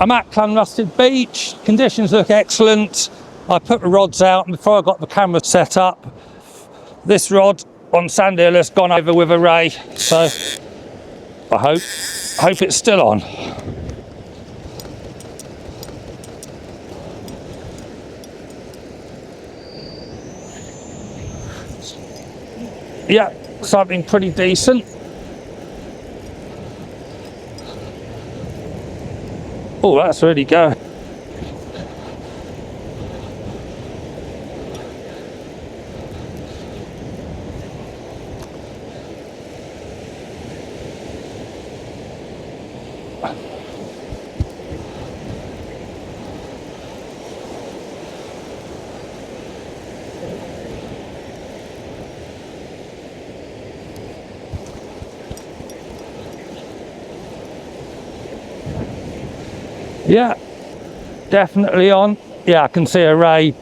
I'm at Llanrhystud beach, conditions look excellent. I put the rods out and before I got the camera set up. This rod on sand hill has gone over with a ray, so I hope it's still on. Yeah, something pretty decent. Oh, that's really going. Yeah, definitely on. Yeah, I can see a ray.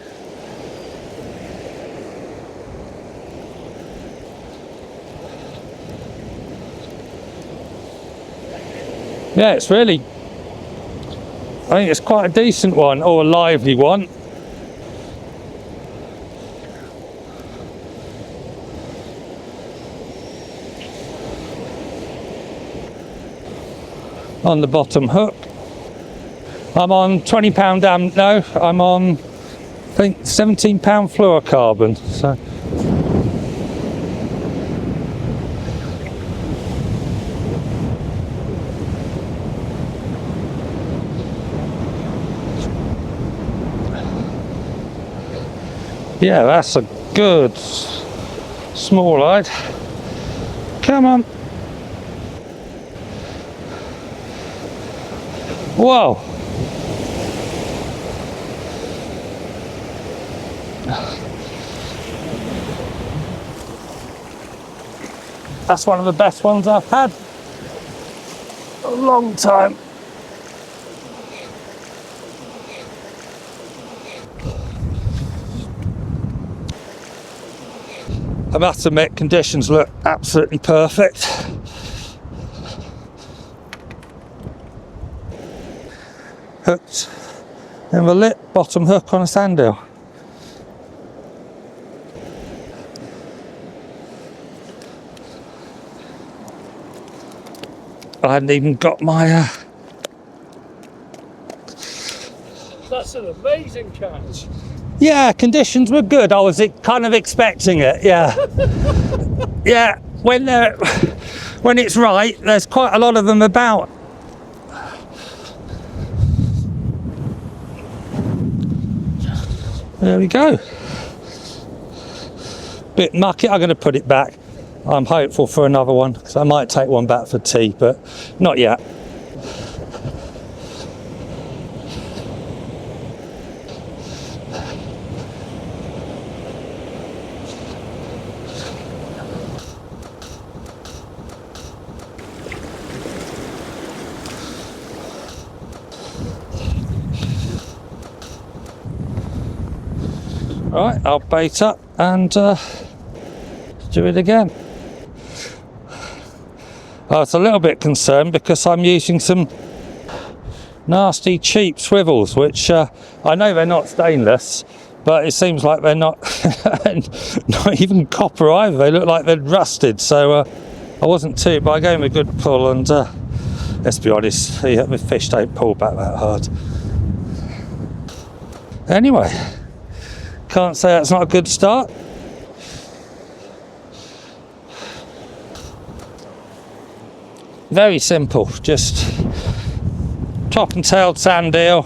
Yeah, it's really, I think it's quite a decent one, or a lively one. On the bottom hook. I'm on £20 damp now. I'm on, I think, £17 fluorocarbon. So yeah, that's a good small eyed. Come on. Whoa. That's one of the best ones I've had a long time. I must admit, conditions look absolutely perfect. Hooked in the lip, bottom hook on a sand hill. I hadn't even got my That's an amazing catch. yeah, conditions were good. I was kind of expecting it, yeah. Yeah, when it's right, there's quite a lot of them about. There we go. Bit mucky, I'm going to put it back. I'm hopeful for another one, because I might take one back for tea, but not yet. Right, I'll bait up and do it again. I was a little bit concerned because I'm using some nasty cheap swivels, which I know they're not stainless, but it seems like they're not not even copper either. They look like they're rusted, so I wasn't too, but I gave them a good pull, and let's be honest, the fish don't pull back that hard. Anyway, can't say that's not a good start. Very simple, just top and tailed sand eel,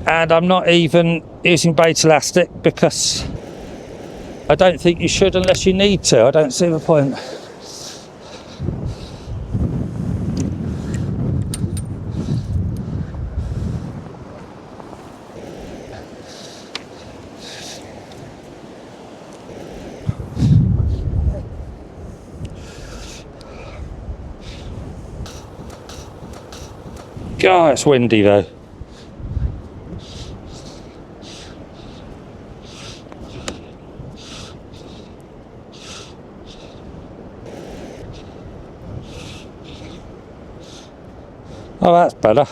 and I'm not even using bait elastic because I don't think you should unless you need to. I don't see the point. God, it's windy though. Oh, that's better.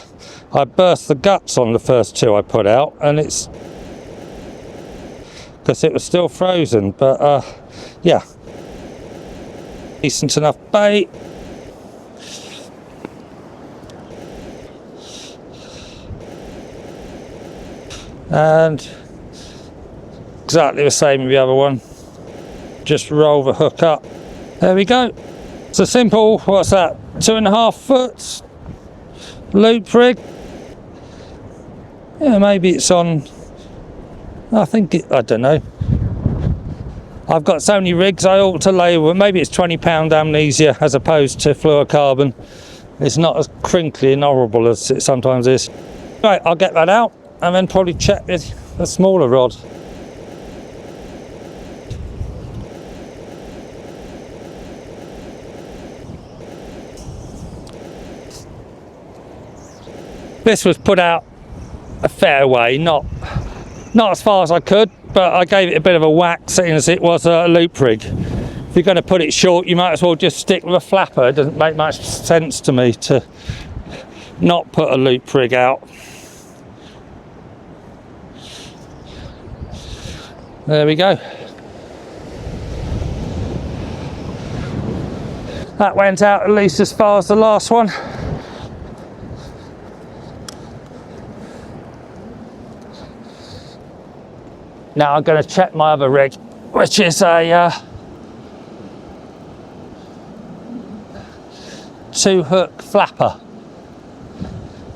I burst the guts on the first two I put out, and it's because it was still frozen, but yeah, decent enough bait. And exactly the same with the other one. Just roll the hook up. There we go. It's a simple, what's that, 2.5 foot loop rig. Yeah, maybe it's on, I think it, I don't know. I've got so many rigs I ought to label. Maybe it's 20-pound amnesia as opposed to fluorocarbon. It's not as crinkly and horrible as it sometimes is. Right, I'll get that out and then probably check the smaller rod. This was put out a fair way, not as far as I could, but I gave it a bit of a whack, seeing as it was a loop rig. If you're going to put it short, you might as well just stick with a flapper. It doesn't make much sense to me to not put a loop rig out. There we go. That went out at least as far as the last one. Now I'm going to check my other rig, which is a 2-hook flapper.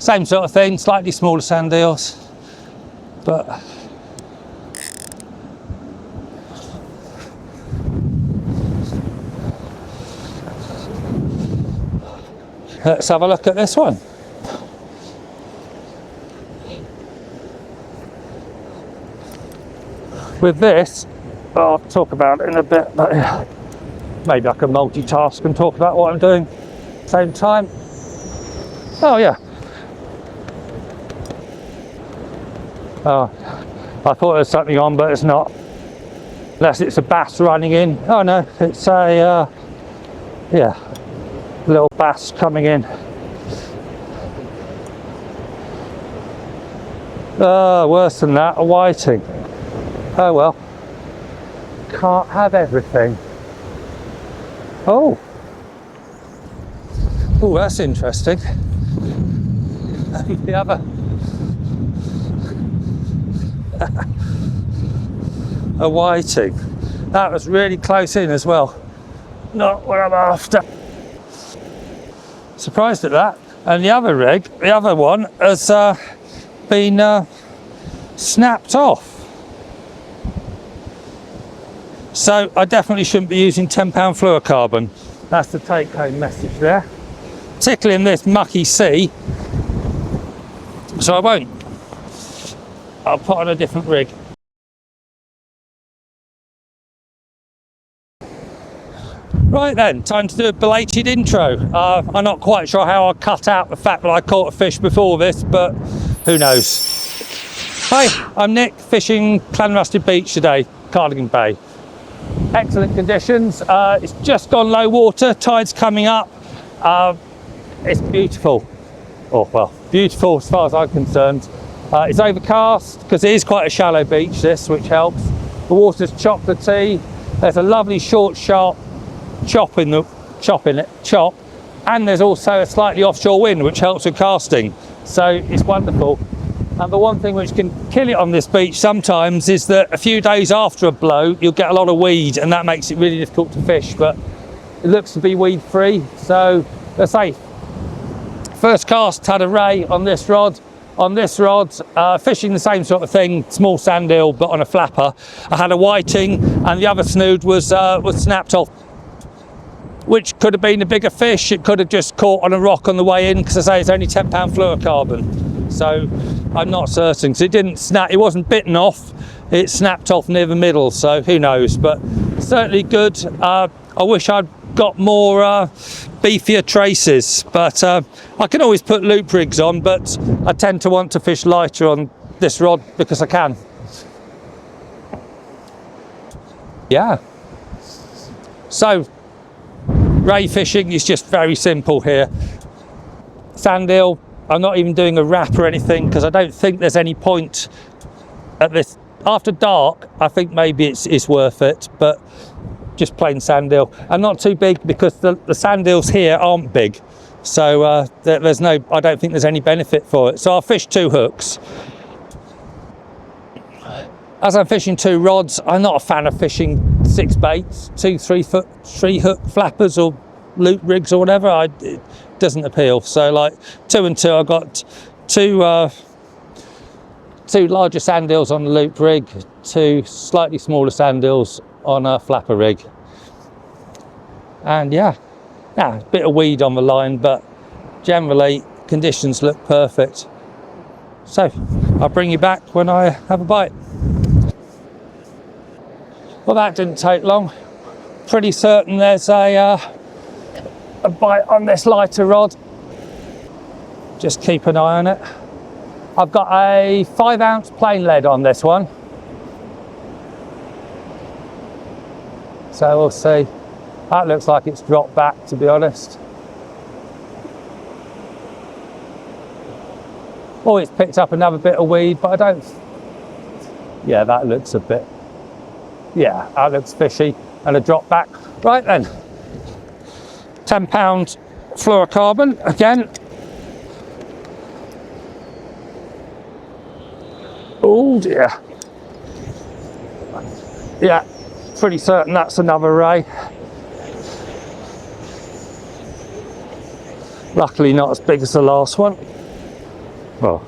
Same sort of thing, slightly smaller sand eels, but let's have a look at this one. With this, I'll talk about it in a bit, but yeah, maybe I can multitask and talk about what I'm doing at the same time. Oh yeah. Oh, I thought there was something on, but it's not. Unless it's a bass running in. Oh no, it's a, yeah, little bass coming in. Worse than that, a whiting. Oh well, can't have everything. Oh, that's interesting. The other, a whiting. That was really close in as well. Not what I'm after. Surprised at that. And the other rig, the other one, has been snapped off. So I definitely shouldn't be using 10-pound fluorocarbon. That's the take-home message there. Particularly in this mucky sea. So I won't. I'll put on a different rig. Right then, time to do a belated intro. I'm not quite sure how I cut out the fact that I caught a fish before this, but who knows. Hi, I'm Nick, fishing Llanrhystud Beach today, Cardigan Bay. Excellent conditions. It's just gone low water, tide's coming up. It's beautiful. Oh well, beautiful as far as I'm concerned. It's overcast because it is quite a shallow beach, this, which helps. The water's chocolatey. There's a lovely short, sharp chop in it, and there's also a slightly offshore wind, which helps with casting. So it's wonderful. And the one thing which can kill it on this beach sometimes is that a few days after a blow, you'll get a lot of weed, and that makes it really difficult to fish. But it looks to be weed free. So let's say first cast had a ray on this rod. On this rod, fishing the same sort of thing, small sand eel, but on a flapper. I had a whiting, and the other snood was snapped off, which could have been a bigger fish. It could have just caught on a rock on the way in, because I say it's only 10-pound fluorocarbon. So I'm not certain, because it didn't snap, it wasn't bitten off, it snapped off near the middle, so who knows. But certainly good. I wish I'd got more beefier traces, but I can always put loop rigs on, but I tend to want to fish lighter on this rod because I can. Yeah. So ray fishing is just very simple here. Sand eel, I'm not even doing a wrap or anything, because I don't think there's any point at this. After dark, I think maybe it's worth it, but just plain sand eel, and not too big, because the sand eels here aren't big, so there's no, I don't think there's any benefit for it. So I'll fish 2 hooks. As I'm fishing 2 rods, I'm not a fan of fishing 6 baits, 2 3 hook flappers or loop rigs or whatever. It doesn't appeal. So like 2 and 2, I've got 2 larger sand eels on the loop rig, 2 slightly smaller sand eels on a flapper rig. And yeah, a bit of weed on the line, but generally conditions look perfect. So I'll bring you back when I have a bite. Well, that didn't take long. Pretty certain there's a bite on this lighter rod. Just keep an eye on it. I've got a 5-ounce plain lead on this one, so we'll see. That looks like it's dropped back, to be honest. Oh, it's picked up another bit of weed, but I don't. Yeah, that looks a bit. Yeah, that looks fishy, and a drop back. Right then, 10-pound fluorocarbon again. Oh dear. Yeah, pretty certain that's another ray. Luckily not as big as the last one. Well,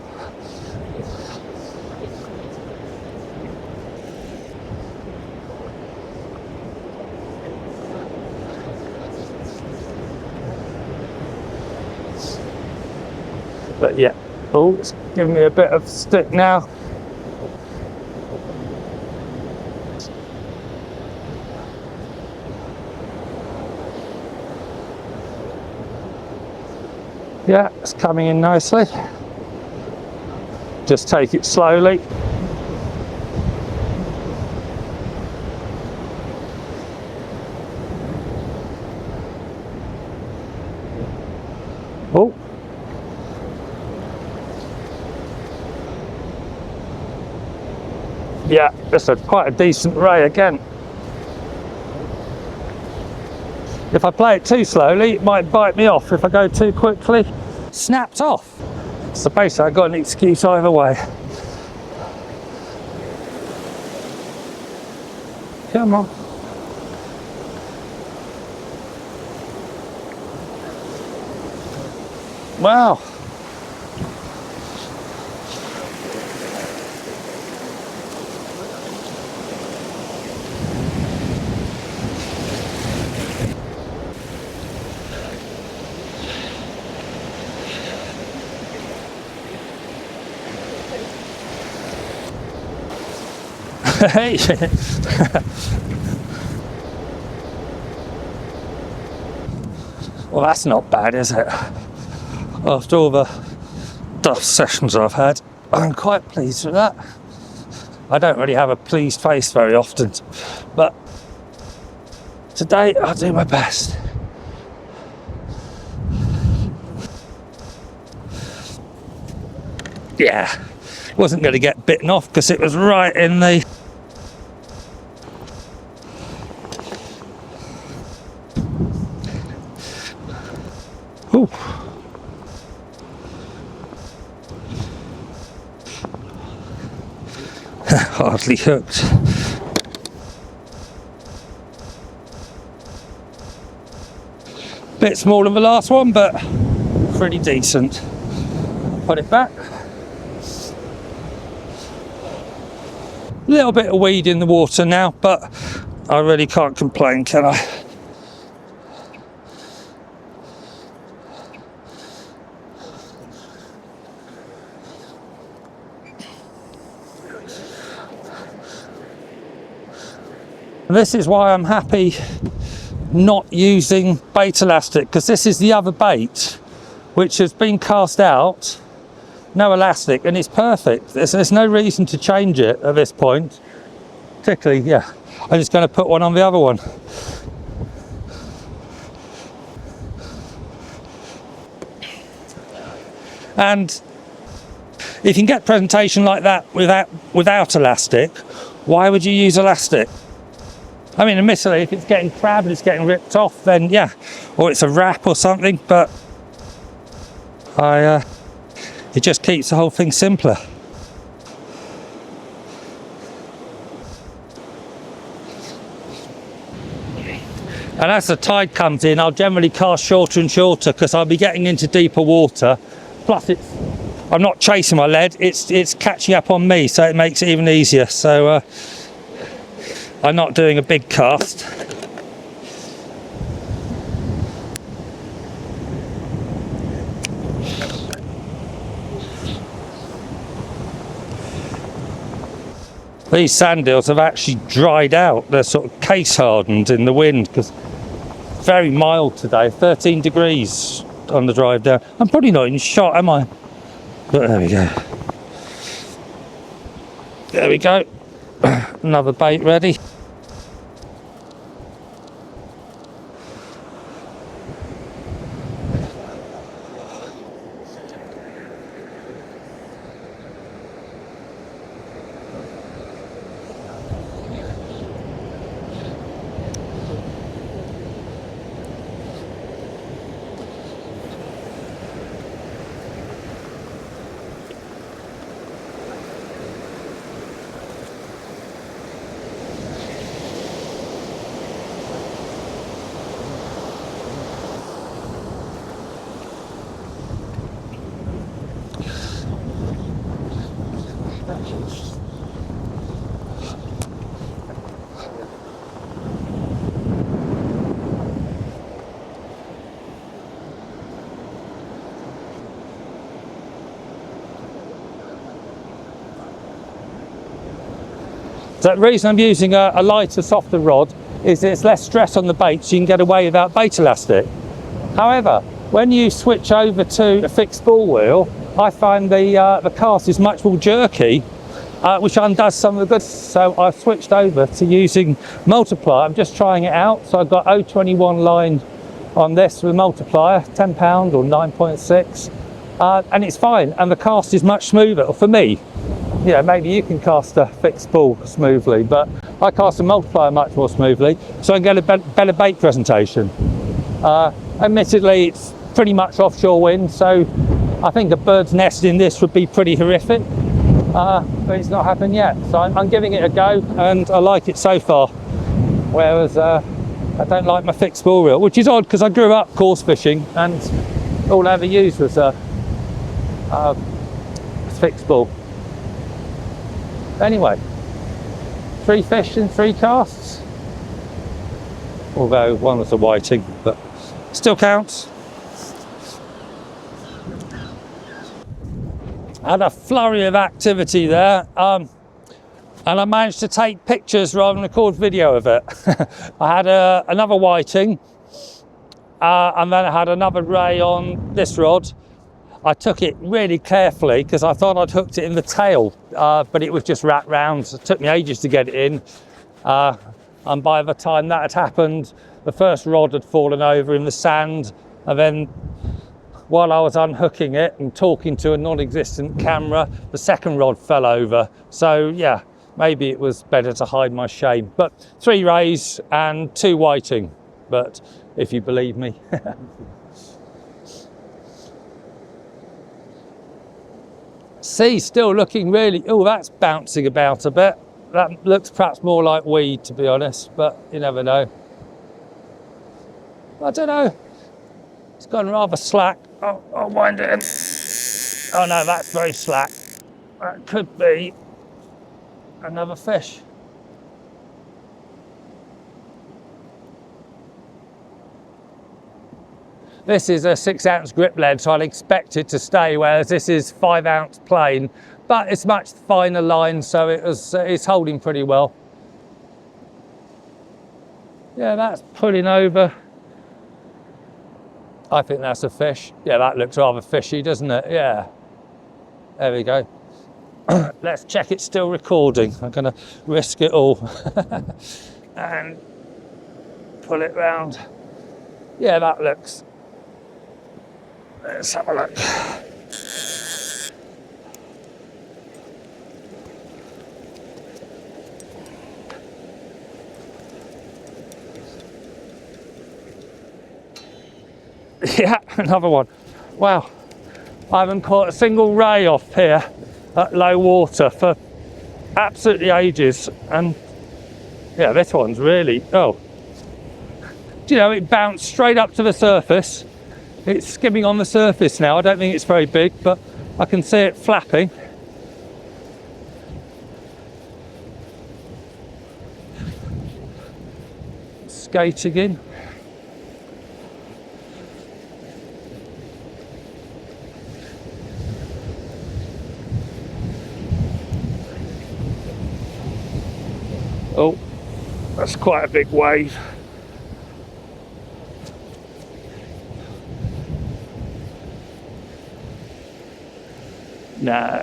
but yeah, oh, it's giving me a bit of stick now. Yeah, it's coming in nicely. Just take it slowly. Oh. Yeah, that's quite a decent ray again. If I play it too slowly, it might bite me off. If I go too quickly, snapped off. So basically, I've got an excuse either way. Come on. Wow. Hey. Well, that's not bad, is it? After all the dust sessions I've had, I'm quite pleased with that. I don't really have a pleased face very often, but today I'll do my best. Yeah, wasn't going to get bitten off because it was right in the... Ooh. Hardly hooked. Bit smaller than the last one, but pretty decent. Put it back. A little bit of weed in the water now, but I really can't complain, can I? This is why I'm happy not using bait elastic, because this is the other bait which has been cast out, no elastic, and it's perfect. There's no reason to change it at this point. Particularly, yeah, I'm just going to put one on the other one. And if you can get presentation like that without elastic, why would you use elastic? I mean, admittedly, if it's getting crabbed, it's getting ripped off, then yeah, or it's a wrap or something, but it just keeps the whole thing simpler. And as the tide comes in, I'll generally cast shorter and shorter because I'll be getting into deeper water. Plus, I'm not chasing my lead; it's catching up on me, so it makes it even easier. So I'm not doing a big cast. These sand eels have actually dried out. They're sort of case hardened in the wind because it's very mild today, 13 degrees on the drive down. I'm probably not in shot, am I? But there we go. There we go. Another bait ready. So the reason I'm using a lighter, softer rod is it's less stress on the bait, so you can get away without bait elastic. However, when you switch over to a fixed ball wheel, I find the cast is much more jerky, which undoes some of the good. So I've switched over to using Multiplier. I'm just trying it out. So I've got 021 line on this with Multiplier, £10 or 9.6, and it's fine. And the cast is much smoother for me. You know, maybe you can cast a fixed ball smoothly, but I cast a Multiplier much more smoothly, so I can get a better bait presentation. Admittedly, it's pretty much offshore wind, so I think a bird's nest in this would be pretty horrific, but it's not happened yet. So I'm giving it a go, and I like it so far, whereas I don't like my fixed ball reel, which is odd because I grew up coarse fishing, and all I ever used was a fixed ball. Anyway, 3 fish in 3 casts, although one was a whiting, but still counts. Had a flurry of activity there, and I managed to take pictures rather than record video of it. I had another whiting, and then I had another ray on this rod. I took it really carefully because I thought I'd hooked it in the tail, but it was just wrapped round. So it took me ages to get it in, and by the time that had happened, the first rod had fallen over in the sand, and then while I was unhooking it and talking to a non-existent camera, the second rod fell over. So yeah, maybe it was better to hide my shame. But 3 rays and 2 whiting, but if you believe me. Sea still looking really, oh, that's bouncing about a bit. That looks perhaps more like weed, to be honest, but you never know. I don't know. It's gone rather slack. Oh, I'll wind it in. Oh no, that's very slack. That could be another fish. This is a 6-ounce grip lead, so I'll expect it to stay, whereas this is 5-ounce plain, but it's much finer line, so it's holding pretty well. Yeah, that's pulling over. I think that's a fish. Yeah, that looks rather fishy, doesn't it? Yeah. There we go. Let's check it's still recording. I'm going to risk it all. And pull it round. Yeah, that looks... Let's have a look. Yeah, another one. Wow, I haven't caught a single ray off here at low water for absolutely ages. And yeah, this one's really, oh, do you know, it bounced straight up to the surface. It's skimming on the surface now. I don't think it's very big, but I can see it flapping. Skating in. Oh, that's quite a big wave. Nah,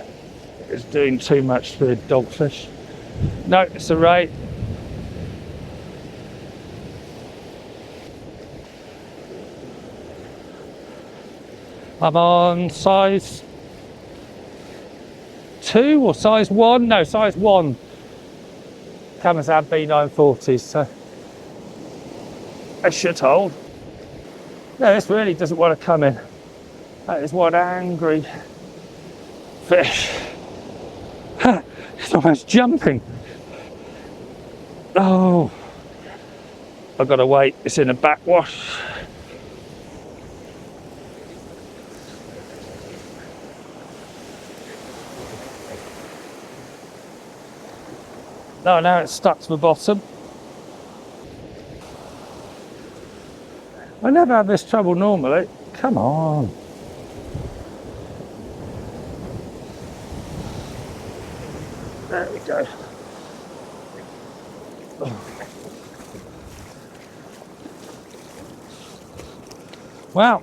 it's doing too much for the dogfish. No, it's a ray. I'm on size 2 or size 1? No, size 1. Camazab B940s, so it should hold. No, this really doesn't want to come in. That is one angry fish. It's almost jumping. Oh, I've got to wait. It's in a backwash. No, now it's stuck to the bottom. I never have this trouble normally. Come on. There we go. Oh. Wow.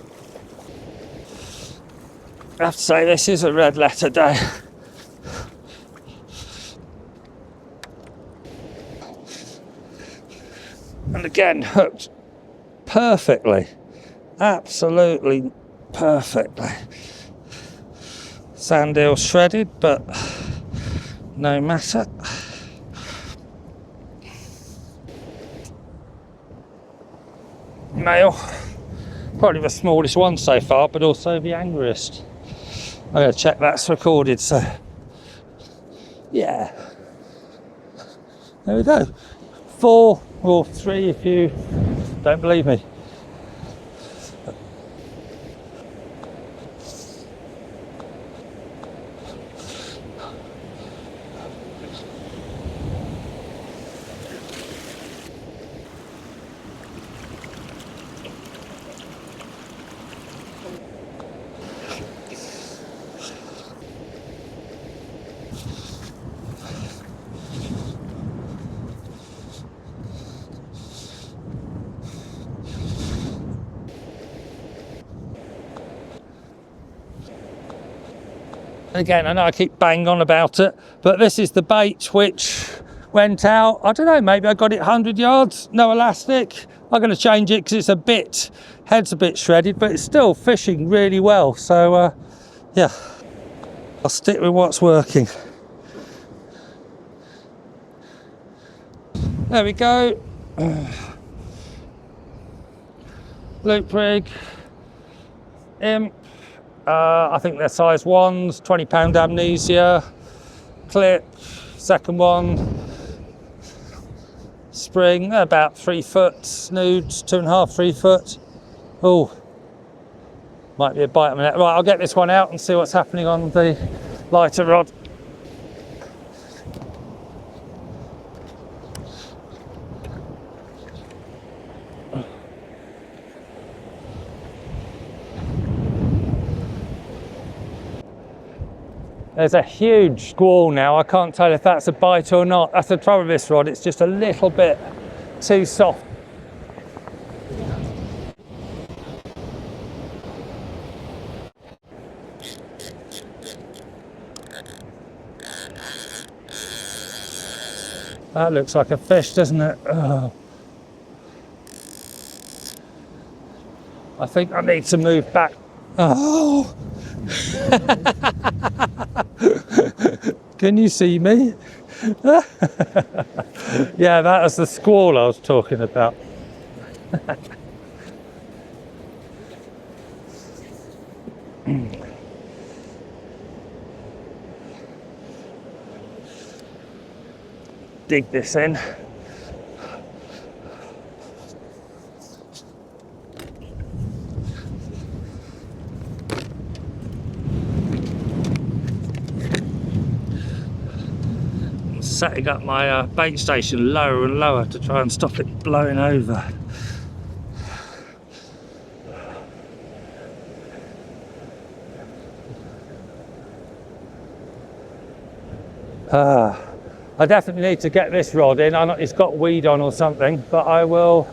I have to say this is a red letter day. And again, hooked perfectly, absolutely perfectly. Sand eel shredded, but no matter. Male, probably the smallest one so far, but also the angriest. I'm going to check that's recorded, so yeah. There we go. 4 or 3 if you don't believe me. Again, I know I keep banging on about it, but this is the bait which went out, I don't know, maybe I got it 100 yards, no elastic. I'm going to change it because it's a bit, head's a bit shredded, but it's still fishing really well. So, yeah, I'll stick with what's working. There we go. Loop rig, imp. I think they're size 1s, 20-pound amnesia, clip, second one, spring, about 3 foot, snoods, 2.5, 3 foot. Oh, might be a bite on the net. Right, I'll get this one out and see what's happening on the lighter rod. There's a huge squall now. I can't tell if that's a bite or not. That's the trouble with this rod. It's just a little bit too soft. That looks like a fish, doesn't it? Oh. I think I need to move back. Oh. Can you see me? Yeah, that was the squall I was talking about. dig this in. Setting up my bait station lower and lower to try and stop it blowing over. I definitely need to get this rod in. It's got weed on or something, but I will.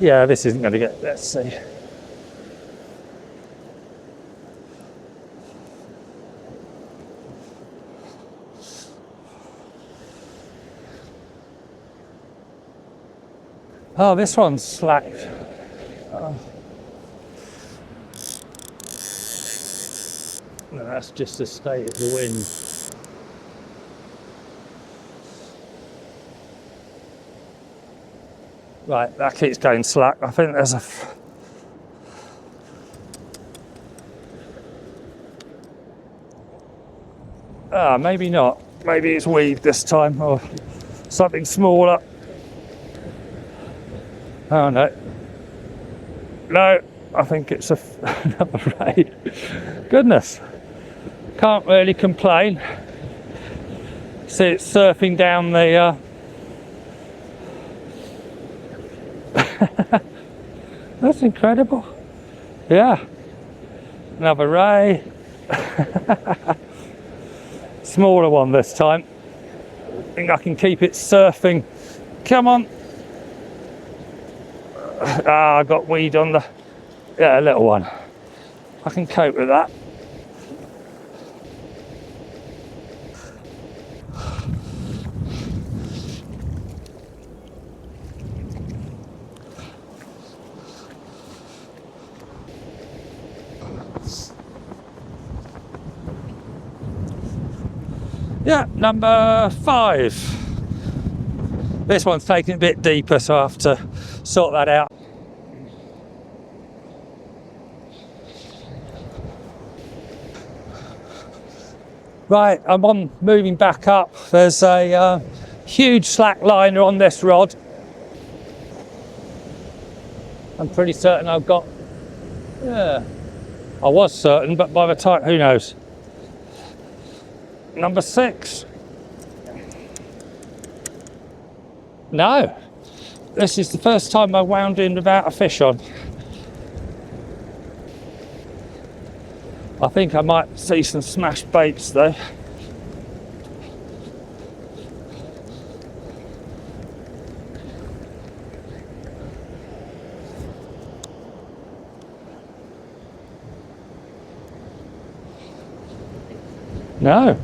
Yeah, this isn't going to get. Let's see. Oh, this one's slacked. Oh. No, that's just the state of the wind. Right, that keeps going slack. I think there's a... maybe not. Maybe it's weed this time, or something smaller. Oh no. No, I think it's another ray. Goodness. Can't really complain. See, it's surfing down the... That's incredible. Yeah. Another ray. Smaller one this time. I think I can keep it surfing. Come on. I got weed on the... Yeah, a little one. I can cope with that. Yeah, number 5. This one's taking a bit deeper, so I have to sort that out. Right, I'm on moving back up. There's a huge slack liner on this rod. I'm pretty certain I've got... Yeah, I was certain, but by the time, who knows? Number 6. No, this is the first time I wound in without a fish on. I think I might see some smashed baits though. No.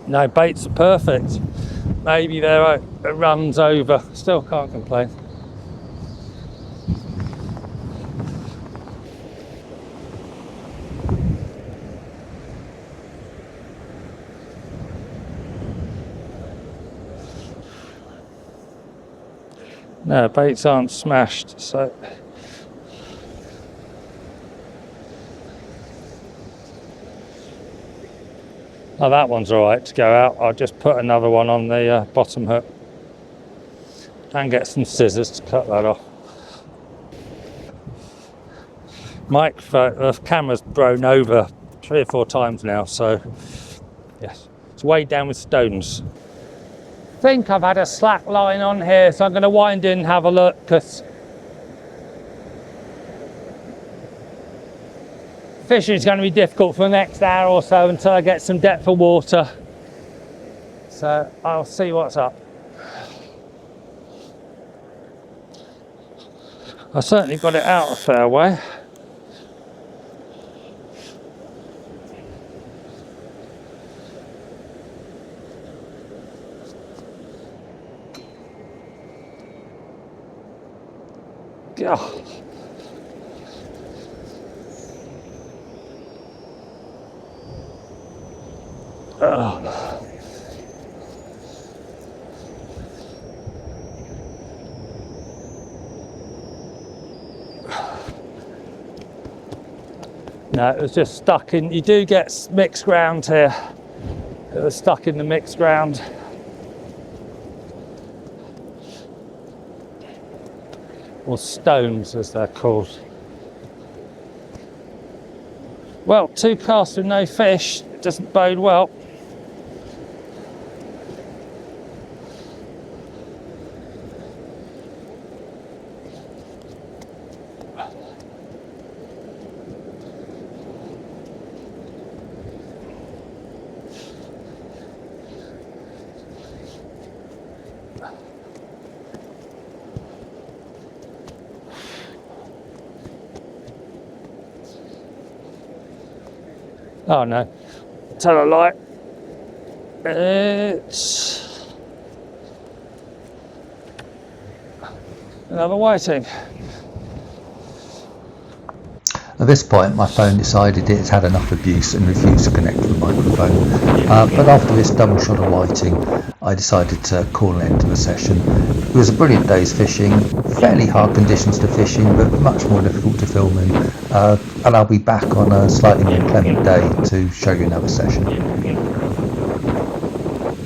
No, baits are perfect. Maybe it runs over. Still can't complain. No, baits aren't smashed, so... Oh, that one's all right to go out. I'll just put another one on the bottom hook and get some scissors to cut that off. The camera's blown over 3 or 4 times now, so yes, it's weighed down with stones. I think I've had a slack line on here, so I'm going to wind in and have a look, because fishing is going to be difficult for the next hour or so until I get some depth of water. So I'll see what's up. I certainly got it out a fair way. Oh. Oh. No, it was just stuck in. You do get mixed ground here. It was stuck in the mixed ground. or stones as they're called. Well, 2 casts with no fish, it doesn't bode well. Oh no, tell a lie. It's another whiting. At this point, my phone decided it had had enough abuse and refused to connect to the microphone. But after this double shot of whiting, I decided to call an end to the session. It was a brilliant day's fishing, fairly hard conditions to fish in, but much more difficult to film in. And I'll be back on a slightly more clement day to show you another session.